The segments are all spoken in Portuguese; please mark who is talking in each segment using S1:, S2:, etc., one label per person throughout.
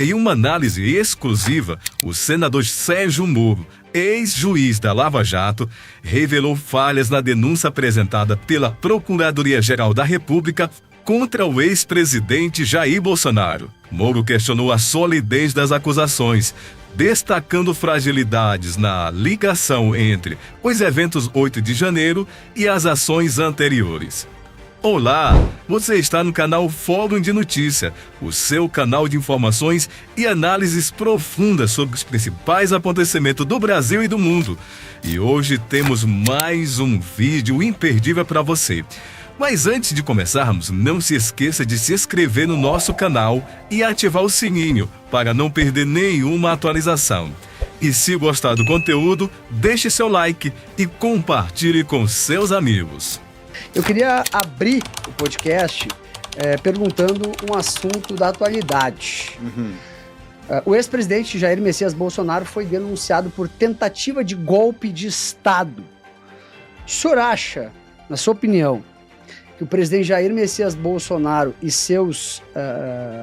S1: Em uma análise exclusiva, o senador Sérgio Moro, ex-juiz da Lava Jato, revelou falhas na denúncia apresentada pela Procuradoria-Geral da República contra o ex-presidente Jair Bolsonaro. Moro questionou a solidez das acusações, destacando fragilidades na ligação entre os eventos 8 de janeiro e as ações anteriores. Olá, você está no canal Fórum de Notícia, o seu canal de informações e análises profundas sobre os principais acontecimentos do Brasil e do mundo. E hoje temos mais um vídeo imperdível para você. Mas antes de começarmos, não se esqueça de se inscrever no nosso canal e ativar o sininho para não perder nenhuma atualização. E se gostar do conteúdo, deixe seu like e compartilhe com seus amigos.
S2: Eu queria abrir o podcast perguntando um assunto da atualidade. O ex-presidente Jair Messias Bolsonaro foi denunciado por tentativa de golpe de Estado. O senhor acha, na sua opinião, que o presidente Jair Messias Bolsonaro e seus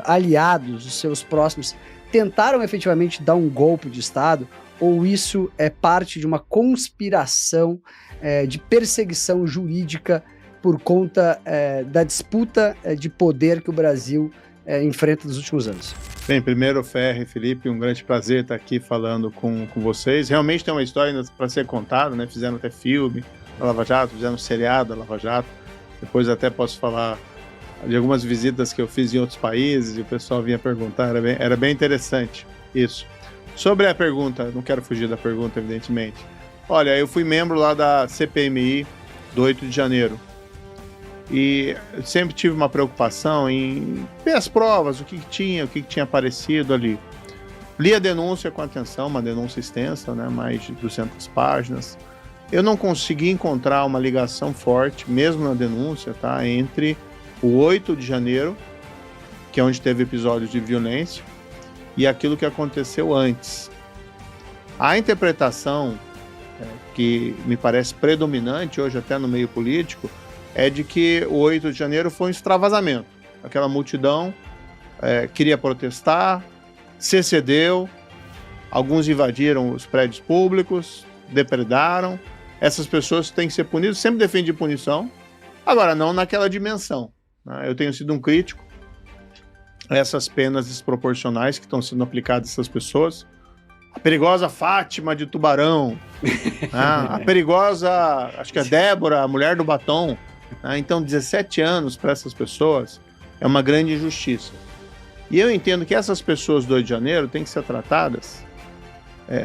S2: aliados, os seus próximos, tentaram efetivamente dar um golpe de Estado? Ou isso é parte de uma conspiração de perseguição jurídica por conta da disputa de poder que o Brasil enfrenta nos últimos anos?
S3: Bem, primeiro, Ferri, Felipe, um grande prazer estar aqui falando com vocês. Realmente tem uma história para ser contada, né? Fizeram até filme da Lava Jato, fizeram um seriado da Lava Jato. Depois até posso falar de algumas visitas que eu fiz em outros países e o pessoal vinha perguntar, era bem interessante isso. Sobre a pergunta, não quero fugir da pergunta, evidentemente. Olha, eu fui membro lá da CPMI do 8 de janeiro e sempre tive uma preocupação em ver as provas, o que tinha aparecido ali. Li a denúncia com atenção, uma denúncia extensa, né, mais de 200 páginas. Eu não consegui encontrar uma ligação forte, mesmo na denúncia, tá, entre o 8 de janeiro, que é onde teve episódios de violência, e aquilo que aconteceu antes. A interpretação que me parece predominante hoje até no meio político é de que o 8 de janeiro foi um extravasamento. Aquela multidão queria protestar, se excedeu, alguns invadiram os prédios públicos, depredaram. Essas pessoas têm que ser punidas, sempre defendi punição, agora não naquela dimensão, né? Eu tenho sido um crítico a essas penas desproporcionais que estão sendo aplicadas a essas pessoas. A perigosa Fátima de Tubarão, a perigosa, acho que é Débora, a mulher do batom. Então 17 anos para essas pessoas é uma grande injustiça. E eu entendo que essas pessoas do 8 de janeiro têm que ser tratadas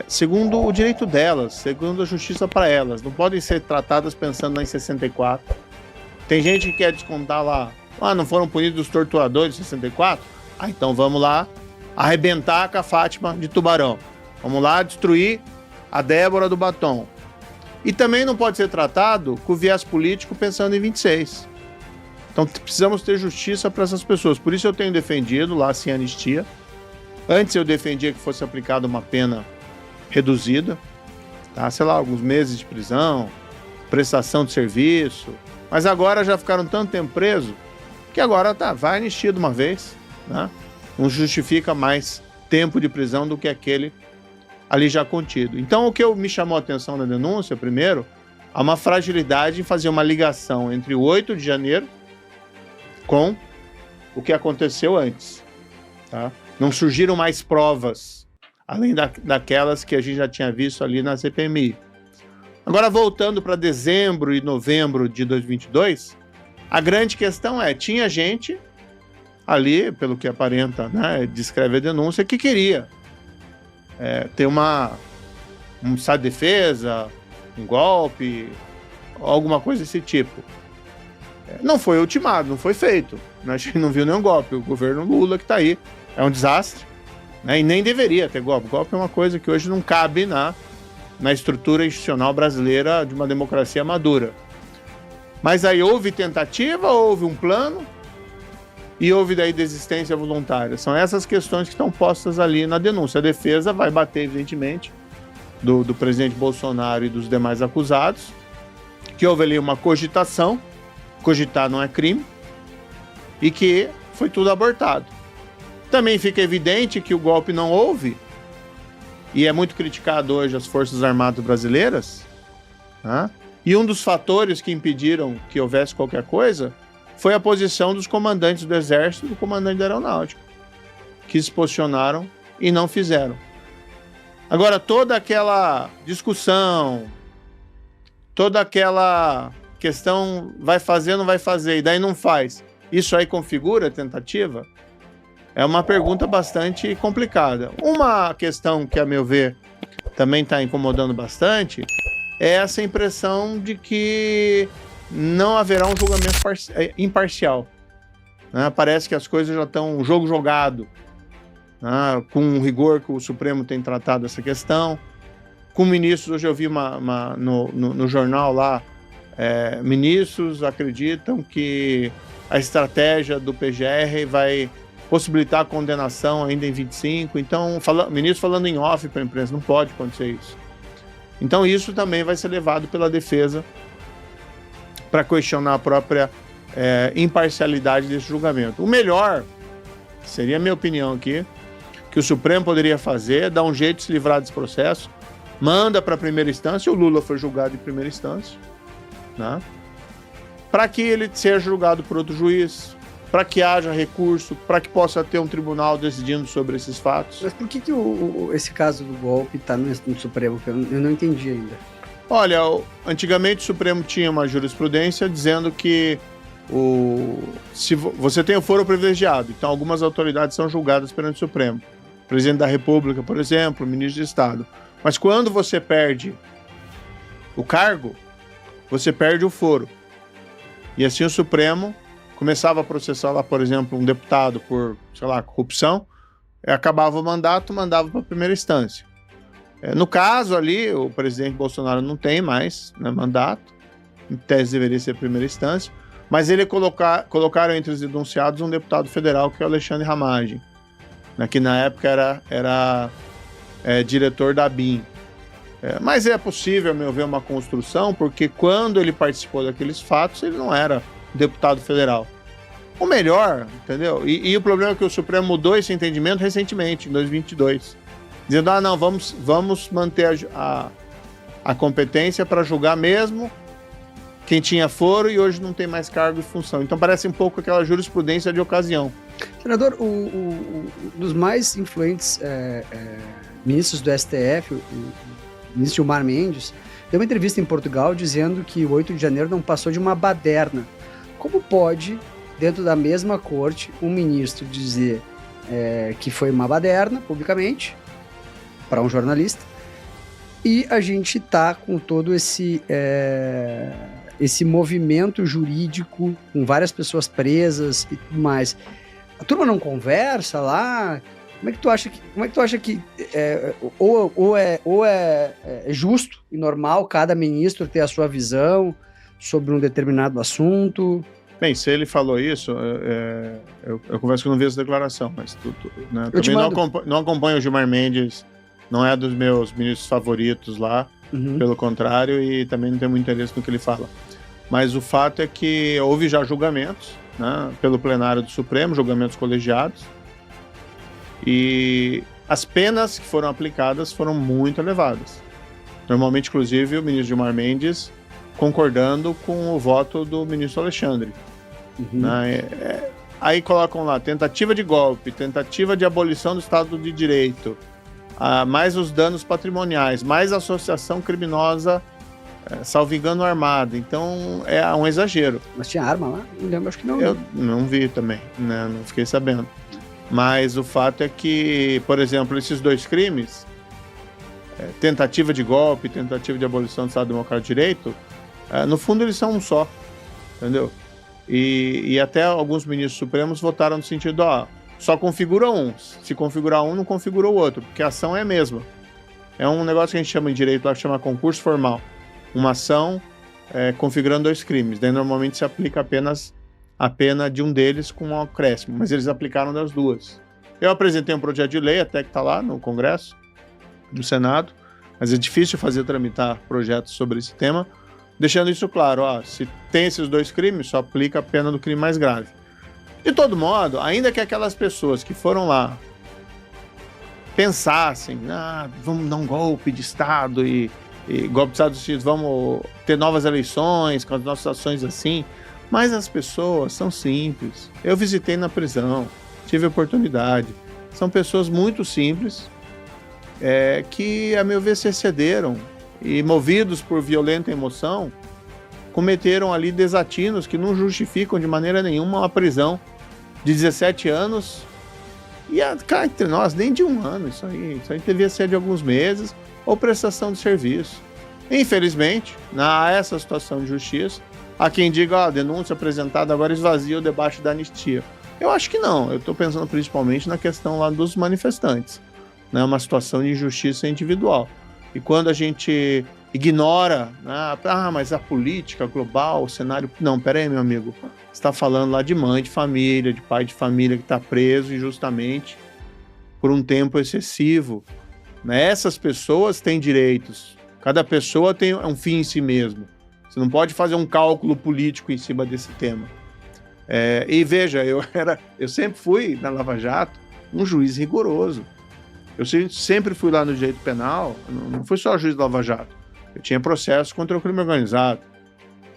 S3: segundo o direito delas, segundo a justiça para elas. Não podem ser tratadas pensando em 64. Tem gente que quer descontar lá, não foram punidos os torturadores de 64? Então vamos lá arrebentar com a Fátima de Tubarão. Vamos lá destruir a Débora do batom. E também não pode ser tratado com viés político pensando em 26. Então precisamos ter justiça para essas pessoas. Por isso eu tenho defendido lá sem anistia. Antes eu defendia que fosse aplicada uma pena reduzida, tá? Sei lá, alguns meses de prisão, prestação de serviço, mas agora já ficaram tanto tempo presos que agora vai anistia de uma vez, né? Não justifica mais tempo de prisão do que aquele ali já contido. Então o que me chamou a atenção na denúncia, primeiro, há uma fragilidade em fazer uma ligação entre o 8 de janeiro com o que aconteceu antes, tá? Não surgiram mais provas além daquelas que a gente já tinha visto ali na CPMI. Agora, voltando para dezembro e novembro de 2022, a grande questão tinha gente ali, pelo que aparenta, né, descreve a denúncia, que queria ter um estado de defesa, um golpe, alguma coisa desse tipo. Não foi ultimado, não foi feito. A gente não viu nenhum golpe. O governo Lula que está aí é um desastre, né? E nem deveria ter golpe. Golpe é uma coisa que hoje não cabe na estrutura institucional brasileira de uma democracia madura. Mas aí houve tentativa, houve um plano e houve daí desistência voluntária. São essas questões que estão postas ali na denúncia. A defesa vai bater, evidentemente, do presidente Bolsonaro e dos demais acusados, que houve ali uma cogitação, cogitar não é crime, e que foi tudo abortado. Também fica evidente que o golpe não houve, e é muito criticado hoje as Forças Armadas brasileiras, né? E um dos fatores que impediram que houvesse qualquer coisa foi a posição dos comandantes do Exército e do comandante da Aeronáutica, que se posicionaram e não fizeram. Agora, toda aquela discussão, toda aquela questão vai fazer ou não vai fazer, e daí não faz, isso aí configura a tentativa? É uma pergunta bastante complicada. Uma questão que, a meu ver, também está incomodando bastante é essa impressão de que não haverá um julgamento imparcial. Né? Parece que as coisas já estão um jogo jogado, né? Com o rigor que o Supremo tem tratado essa questão. Com ministros, hoje eu vi no jornal lá, ministros acreditam que a estratégia do PGR vai possibilitar a condenação ainda em 25, então, ministro falando em off para a imprensa, não pode acontecer isso. Então isso também vai ser levado pela defesa para questionar a própria imparcialidade desse julgamento. O melhor, seria a minha opinião aqui, que o Supremo poderia fazer, dar um jeito de se livrar desse processo, manda para a primeira instância, o Lula foi julgado em primeira instância, né? Para que ele seja julgado por outro juiz, para que haja recurso, para que possa ter um tribunal decidindo sobre esses fatos.
S2: Mas por que esse caso do golpe está no Supremo? Eu não entendi ainda.
S3: Olha, antigamente o Supremo tinha uma jurisprudência dizendo que se você tem o foro privilegiado, então algumas autoridades são julgadas perante o Supremo. O presidente da República, por exemplo, o ministro de Estado. Mas quando você perde o cargo, você perde o foro. E assim o Supremo começava a processar lá, por exemplo, um deputado por, sei lá, corrupção, acabava o mandato, mandava para a primeira instância. No caso ali, o presidente Bolsonaro não tem mais, né, mandato, em tese deveria ser a primeira instância, mas ele colocaram entre os denunciados um deputado federal, que é o Alexandre Ramagem, né, que na época era diretor da ABIN. Mas é possível, a meu ver, uma construção, porque quando ele participou daqueles fatos, ele não era deputado federal. O melhor, entendeu? E o problema é que o Supremo mudou esse entendimento recentemente, em 2022. Dizendo, não, vamos manter a competência para julgar mesmo quem tinha foro e hoje não tem mais cargo e função. Então parece um pouco aquela jurisprudência de ocasião.
S2: Senador, um dos mais influentes ministros do STF, o ministro Gilmar Mendes, deu uma entrevista em Portugal dizendo que o 8 de janeiro não passou de uma baderna. Como pode, dentro da mesma corte, um ministro dizer que foi uma baderna, publicamente, para um jornalista, e a gente tá com todo esse movimento jurídico, com várias pessoas presas e tudo mais. A turma não conversa lá? Como é que tu acha que é justo e normal cada ministro ter a sua visão sobre um determinado assunto?
S3: Bem, se ele falou isso, eu confesso que eu não vi essa declaração, mas né, também não acompanho o Gilmar Mendes, não é dos meus ministros favoritos lá, pelo contrário, e também não tenho muito interesse no que ele fala. Mas o fato é que houve já julgamentos, né, pelo plenário do Supremo, julgamentos colegiados, e as penas que foram aplicadas foram muito elevadas. Normalmente, inclusive, o ministro Gilmar Mendes concordando com o voto do ministro Alexandre. Né? Aí colocam lá tentativa de golpe, tentativa de abolição do Estado de Direito, mais os danos patrimoniais, mais associação criminosa, salvo engano, armada. Então é um exagero.
S2: Mas tinha arma lá? Não lembro, acho que não.
S3: Eu não vi também, né? Não fiquei sabendo. Mas o fato é que, por exemplo, esses dois crimes, tentativa de golpe, tentativa de abolição do Estado Democrático de Direito, no fundo eles são um só, entendeu? E até alguns ministros supremos votaram no sentido, só configura um. Se configurar um, não configura o outro, porque a ação é a mesma. É um negócio que a gente chama em direito lá, que chama concurso formal. Uma ação configurando dois crimes. Daí normalmente se aplica apenas a pena de um deles com um acréscimo, mas eles aplicaram das duas. Eu apresentei um projeto de lei, até que está lá no Congresso, no Senado, mas é difícil tramitar projetos sobre esse tema, deixando isso claro, se tem esses dois crimes, só aplica a pena do crime mais grave. De todo modo, ainda que aquelas pessoas que foram lá pensassem, vamos dar um golpe de Estado e golpe de Estado, vamos ter novas eleições com as nossas ações assim, mas as pessoas são simples. Eu visitei na prisão, tive oportunidade. São pessoas muito simples que, a meu ver, se excederam e, movidos por violenta emoção, cometeram ali desatinos que não justificam de maneira nenhuma uma prisão de 17 anos e, cá entre nós, nem de 1 ano. Isso aí devia ser de alguns meses ou prestação de serviço. Infelizmente, essa situação de justiça, há quem diga, a denúncia apresentada agora esvazia o debate da anistia. Eu acho que não. Eu estou pensando principalmente na questão lá dos manifestantes, né? Uma situação de injustiça individual. E quando a gente ignora, mas a política global, o cenário... Não, peraí, meu amigo. Você está falando lá de mãe de família, de pai de família que está preso injustamente por um tempo excessivo. Né? Essas pessoas têm direitos. Cada pessoa tem um fim em si mesmo. Você não pode fazer um cálculo político em cima desse tema. E veja, eu sempre fui, na Lava Jato, um juiz rigoroso. Eu sempre fui lá no direito penal, não fui só juiz da Lava Jato. Eu tinha processo contra o crime organizado.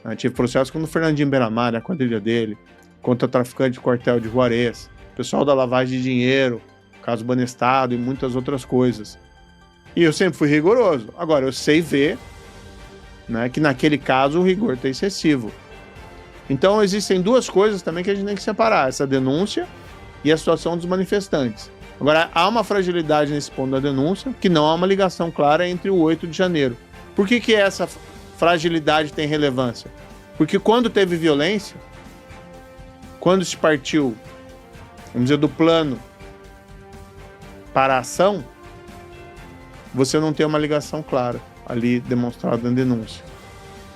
S3: Eu tive processo contra o Fernandinho Beiramar, a quadrilha dele, contra o traficante de quartel de Juarez, pessoal da lavagem de dinheiro, caso Banestado e muitas outras coisas. E eu sempre fui rigoroso. Agora, eu sei ver, né, que naquele caso o rigor está excessivo. Então existem 2 coisas também que a gente tem que separar, essa denúncia e a situação dos manifestantes. Agora, há uma fragilidade nesse ponto da denúncia, que não há uma ligação clara entre o 8 de janeiro. Por que essa fragilidade tem relevância? Porque quando teve violência, quando se partiu, vamos dizer, do plano para a ação, você não tem uma ligação clara ali demonstrada na denúncia.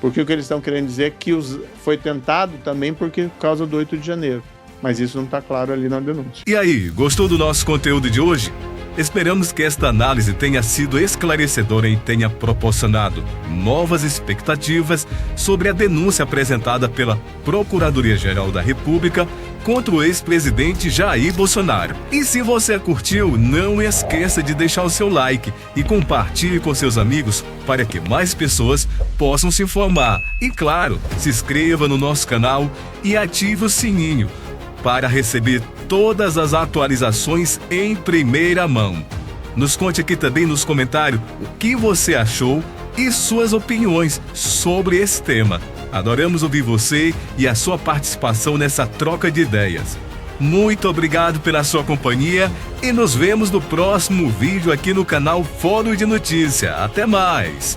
S3: Porque o que eles estão querendo dizer é que foi tentado também por causa do 8 de janeiro. Mas isso não está claro ali na denúncia.
S1: E aí, gostou do nosso conteúdo de hoje? Esperamos que esta análise tenha sido esclarecedora e tenha proporcionado novas expectativas sobre a denúncia apresentada pela Procuradoria-Geral da República contra o ex-presidente Jair Bolsonaro. E se você curtiu, não esqueça de deixar o seu like e compartilhe com seus amigos para que mais pessoas possam se informar. E claro, se inscreva no nosso canal e ative o sininho para receber todas as atualizações em primeira mão. Nos conte aqui também nos comentários o que você achou e suas opiniões sobre esse tema. Adoramos ouvir você e a sua participação nessa troca de ideias. Muito obrigado pela sua companhia e nos vemos no próximo vídeo aqui no canal Fórum de Notícia. Até mais!